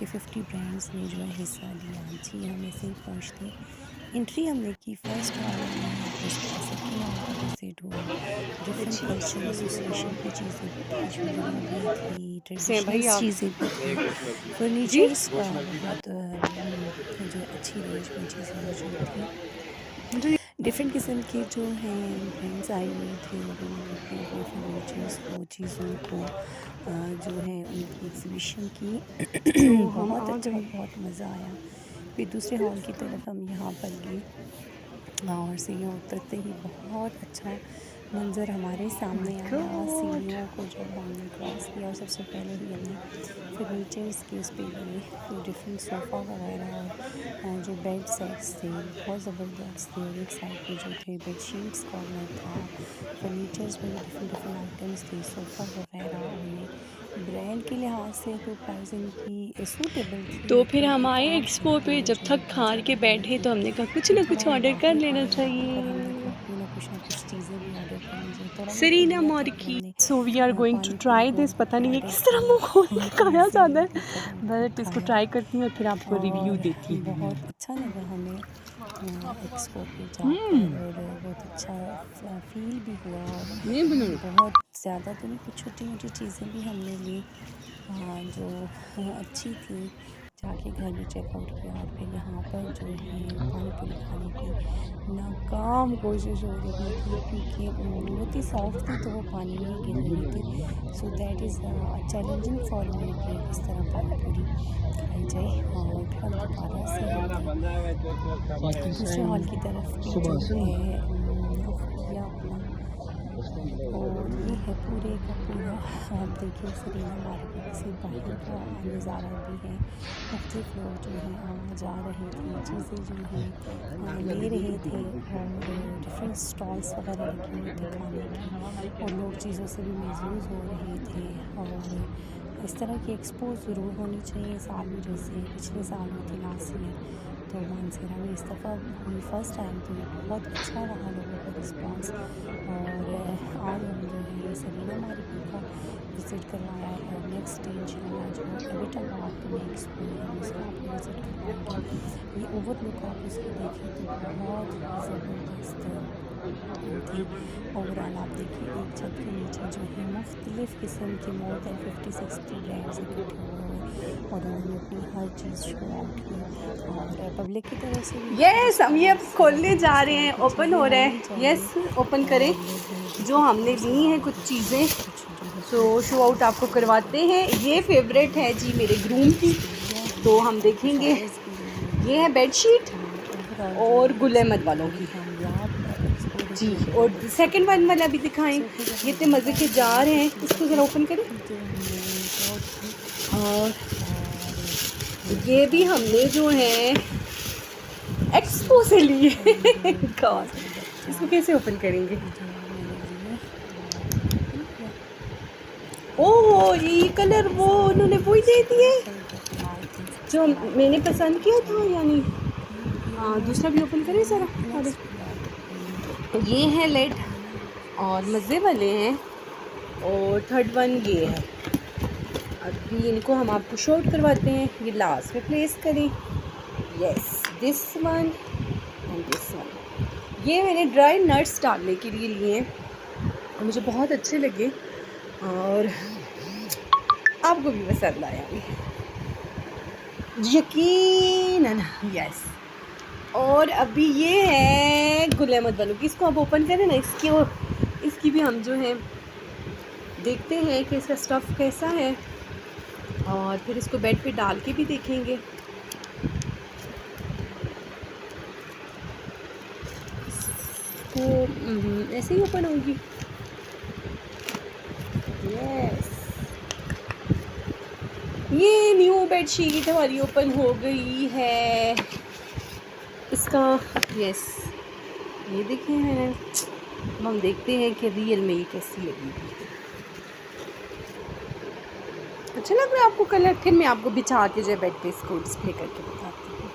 के 50 ब्रांड्स ने जो है हिस्सा लिया। जी, हम ऐसे ही पहुँचते एंट्री हमने की फर्स्ट हॉल में, फिर उसके बाद सेकंड हॉल का विज़िट हुआ। डिफरेंट अच्छी कल्चरल एसोसिएशन की चीज़ें भी थी, ज्वेलरी भी थी, से हैं भाई ट्रेडिशनल्स आप। चीज़ें भी थी, जी। फर्नीचर्स का बहुत जो अच्छी रेंज में चीज़ें मौजूद थी। जी। डिफरेंट किस्म के जो हैं ब्रांड्स आए हुए थे और उन्होंने अपने अपने फर्नीचर्स को, चीज़ों को जो है उनकी एग्ज़िबिशन की। तो हम बहुत आ अच्छा, गए। बहुत मज़ा आया। फिर दूसरे हॉल की तरफ हम यहाँ पर गए और सीढ़ियाँ उतरते ही बहुत अच्छा मंज़र हमारे माय सामने आया। गॉड! सीढ़ियों को जब हमने क्रॉस किया और सबसे पहले ही हमने फर्नीचर्स के उस पे गए, फिर डिफरेंट सोफ़ा वगैरह और जो बेड सेट्स थे बहुत ज़बरदस्त थे, और एक साइड पे जो थे बेडशीट्स कॉर्नर था, फर्नीचर्स में भी डिफरेंट डिफरेंट आइटम्स थे, सोफ़ा वगैरह, और ये ब्रांड के लिहाज से तो प्राइस इनकी सूटेबल थी, तो फिर लेकिन हम एक आए आध एक्सपो चीज़ पे, हमें जब जो है थक बहुत हार के ज़्यादा बैठे लगी तो हमने कहा कुछ कि ना कुछ थोड़ा हम ऑर्डर कर बाहर लेना आए यहाँ पर, हमने कहा चाहिए। क्यों ना कुछ चीज़ें भी ऑर्डर कर ली जाए। थोड़ा बहुत तो सरीना लिया था कि मॉर्की। हमने so we are going to pani puri try this. पता गोलगप्पे नहीं है ऑर्डर किस तरह किए मुँह खोल के और खाया जाता सीढ़ियों है, के ऊपर हमने बट इसको खाया ट्राई करती हूँ और फिर आपको रिव्यू और देती बहुत हूँ। अच्छा लगा हमें एक्सपो पे जाकर, हम्म। और बहुत अच्छा फील भी हुआ, और नहीं बनाऊँ। बहुत ज़्यादा तो नहीं, कुछ छोटी मोटी चीज़ें भी हमने ली जो अच्छी थी। जाके घर में चेकआउट किया और फिर यहाँ पर जो है पानी पूरी खाने की नाकाम कोशिश हो रही थी, क्योंकि वो इतनी सॉफ्ट थी तो वो पानी में ही गिर रही थी। So that is challenging for me कि किस तरह पानी पूरी खाई जाए। और फिर हम दोबारा से हमने दूसरे हॉल की तरफ भी जो है रुख किया अपना, और ये है पूरे का पूरा, आप देखिए सरीना मार्केट से बाहर का नज़ारा भी है। मुख्तलिफ़ लोग जो हैं आ जा रहे थे, चीज़ें जो हैं ले रहे थे, और डिफरेंट स्टॉल्स वगैरह लगे हुए थे खाने के, और लोग चीज़ों से भी महजूज़ हो रहे थे। और इस तरह की एक्सपो ज़रूर होनी चाहिए साल में, जैसे पिछले साल हुई थी लास्ट ईयर, तो मानसरा में इस दफ़ा हुई फर्स्ट टाइम, तो ये बहुत अच्छा रहा लोगों का रिस्पांस। और आज हम जो है सरीना मार्केट का विज़िट करवाया है, और नेक्स्ट डे इंशाल्लाह जो एबिटा पार्क में एक्सपो है हम उसका आपको विज़िट करवाएंगे। ये ओवरलुक आप उसकी देखें तो बहुत ही ज़बरदस्त थी। ओवरऑल आप देखिए एक छत के नीचे जो है मुख्तलिफ़ किस्म के मोर दैन 50-60 ब्रांड्स इकट्ठे हुए हुए, और उन्होंने अपनी हर चीज़ शो आउट की, और पब्लिक की तरफ से भी अच्छा यस, हम ये अब रिस्पांस था। खोलने जा इस रहे तरह हैं, की ओपन चीज़ें हो रहा होनी है। चाहिए, यस, ओपन करें। और लोग जो विज़िट हमने करें ली सरीना हैं कुछ मार्केट, चीज़ें, और कुछ जो है तो शो आउट आपको करवाते हैं। ये फेवरेट है जी मेरे ग्रूम की, भी लिया तो है, हम और कुछ देखेंगे। ऑर्डर्स भी लिए ये हैं। है बेडशीट, तो ओवरऑल जो और है गुल एक्सपो अहमद वालों की। कामयाब एक्सपो जी, रही, और और बहुत अच्छी सेकंड वन रही। वाला भी दिखाएं। सो फिर जब ये हम इतने घर मज़े के आए तो ये जार कुछ हैं, चीज़ें इसको थी ज़रा ओपन करें। जो हमने नोट की, और और ये ये भी था हमने जो है जी, एक्सपो से लिए ये हैं। ये गॉड, ज़बरदस्त इसको जार कैसे ओपन करेंगे? जो मैंने लिए, और हमने ओपन किया, ओह, ये कलर काफ़ी वो सारे उन्होंने वो ही आइटम्स दे थे, दिए कलरफुल थे, तो आई थिंक जो सस्ते वाले मैंने थे, तो पसंद किया जो था, हमने यानी हाँ, ये दूसरा भी ओपन करें ज़रा। अरे, नेक्स्ट लॉट में ये है लेड, लेना है और फ्रेंड्स। मज़े वाले हैं। और थर्ड वन ये है। अभी इनको हम आपको शॉर्ट करवाते हैं, ये लास्ट में प्लेस करें। Yes, this one and this one. ये मैंने ड्राई नट्स डालने के लिए लिए हैं, और मुझे बहुत अच्छे लगे, और आपको भी पसंद आया यकीनन। यस, और अभी ये है गुल अहमद वालों की, इसको आप ओपन करें ना, इसकी भी हम जो है देखते हैं कि इसका स्टफ़ कैसा है, और फिर इसको बेड पे डाल के भी देखेंगे। इसको ऐसे ही ओपन होगी। यस, ये न्यू बेडशीट हमारी ओपन हो गई है। इसका यस, ये देखें मैंने। अब हम देखते हैं कि रियल में ये कैसी लगेगी। अच्छा लग रहा है आपको कलर? फिर मैं आपको बिछा के जो है बेड पे इसको डिस्प्ले करके बताती हूँ।